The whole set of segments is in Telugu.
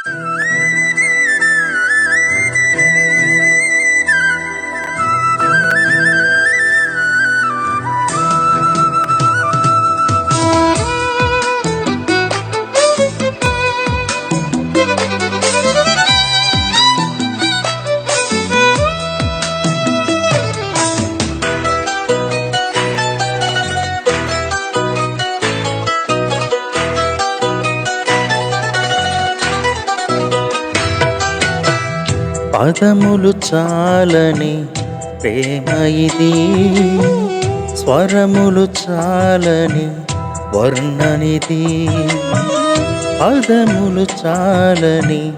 పదములు చాలని ప్రేమ ఇది, స్వరములు చాలని వర్ణనిది. పదములు చాలని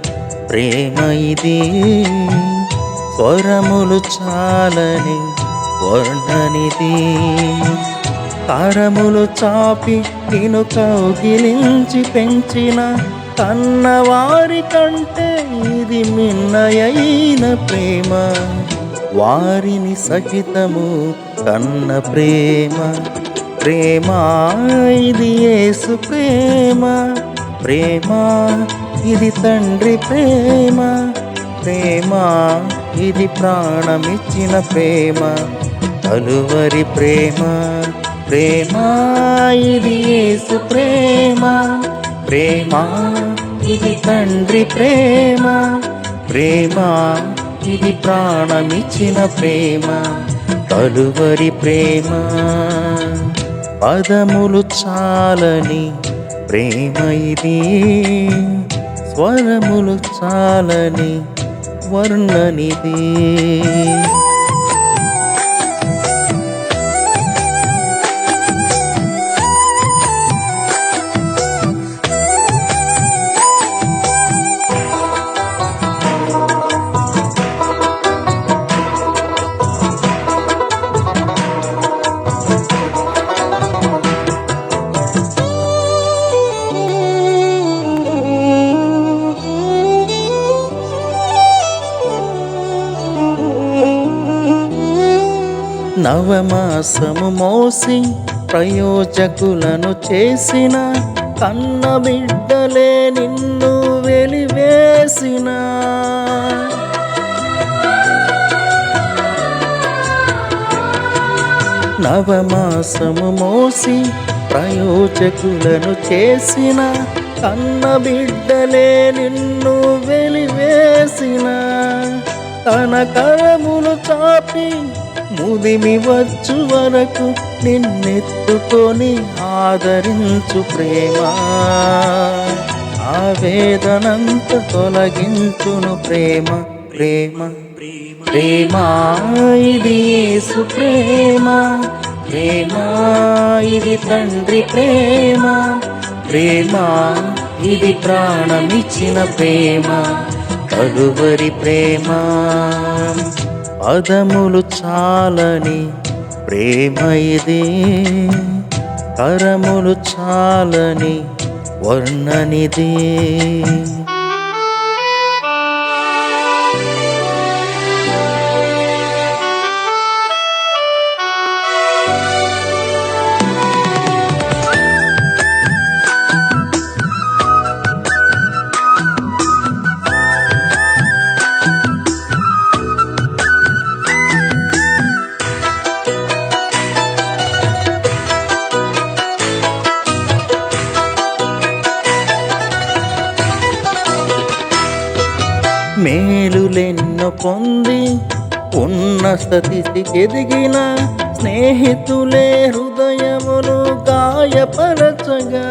ప్రేమ ఇది, స్వరములు చాలని వర్ణనిది. కరములు చాపి నిన్ను కౌగిలించి పెంచిన కన్నవారి కంటే ఇది మిన్నయైన ప్రేమ. వారిని సహితము కన్న ప్రేమ. ప్రేమ ఇది యేసు ప్రేమ. ప్రేమ ఇది తండ్రి ప్రేమ. ప్రేమ ఇది ప్రాణమిచ్చిన ప్రేమ. కలువరి ప్రేమ. ప్రేమ ఇది యేసు ప్రేమ. ప్రేమ ఇది తండ్రి ప్రేమ. ప్రేమ ఇది ప్రాణమిచ్చిన ప్రేమ. కలువరి ప్రేమ. పదములు చాలని ప్రేమ ఇది, స్వరములు చాలని వర్ణనిది. నవమాసము మోసి ప్రయోజకులను చేసిన కన్న బిడ్డలే నిన్ను వెలివేసిన. నవమాసము మోసి ప్రయోజకులను చేసిన కన్న బిడ్డలే నిన్ను వెలివేసిన. తన కరములు చాపి ముదిమి వచ్చు వరకు నిన్నెత్తుకొని ఆదరించు ప్రేమ. ఆవేదనంత తొలగించును ప్రేమ. ప్రేమ ప్రేమ ఇది యేసు ప్రేమ. ప్రేమ ఇది తండ్రి ప్రేమ. ప్రేమ ఇది ప్రాణమిచ్చిన ప్రేమ. కలువరి ప్రేమ. పదములు చాలని ప్రేమ ఇది, కరములు చాలని వర్ణనిది. మేలులెన్నో పొంది ఉన్న స్థితికి ఎదిగిన స్నేహితులే హృదయమును గాయపరచగా.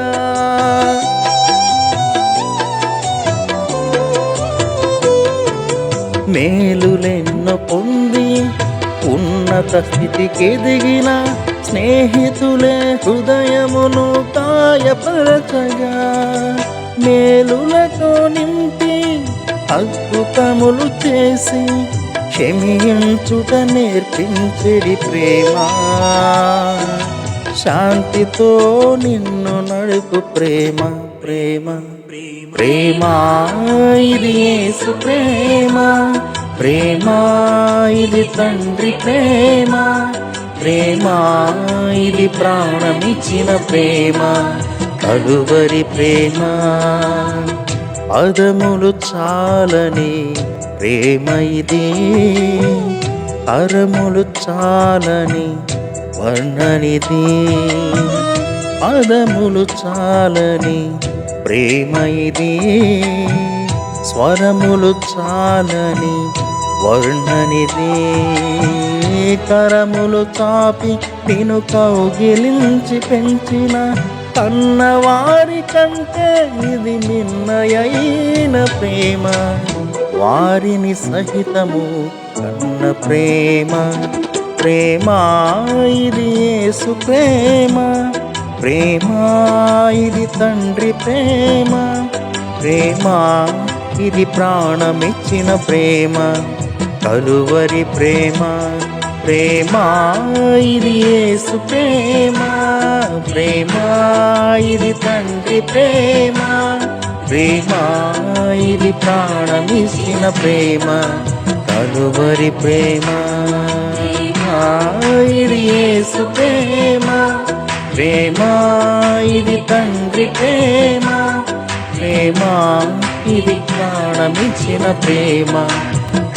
మేలులెన్నో పొంది ఉన్నత స్థితికి ఎదిగిన స్నేహితులే హృదయమును గాయపరచగా. మేలులతో నింపి అద్భుతములు చేసి క్షమించుట నేర్పించెడి ప్రేమ. శాంతితో నిన్ను నడుపు ప్రేమ. ప్రేమ ప్రేమ ఇది యేసు ప్రేమ. ప్రేమ ఇది తండ్రి ప్రేమ. ప్రేమ ఇది ప్రాణమిచ్చిన ప్రేమ. కలువరి ప్రేమ. పదములు చాలని ప్రేమ ఇది, కరములు చాలని వర్ణనిది. పదములు చాలని ప్రేమ ఇది, స్వరములు చాలని వర్ణనిది. కరములు చాపి నిన్ను కౌగిలించి పెంచిన కన్నవారి కంటే ఇది మిన్నయైన ప్రేమ. వారిని సహితము కన్న ప్రేమ. ప్రేమ ఇది యేసు ప్రేమ. ప్రేమ ఇది తండ్రి ప్రేమ. ప్రేమ ఇది ప్రాణమిచ్చిన ప్రేమ. కలువరి ప్రేమ. ప్రేమ ఇది యేసు ప్రేమ. ప్రేమ ఇది తండ్రి ప్రేమ. ప్రేమ ఇది ప్రాణమిచ్చిన ప్రేమ. కలువరి ప్రేమ. ఇది యేసు ప్రేమ. ప్రేమ ఇది తండ్రి ప్రేమ. ప్రేమ ఇది ప్రాణమిచ్చిన ప్రేమ.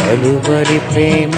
కలువరి ప్రేమ.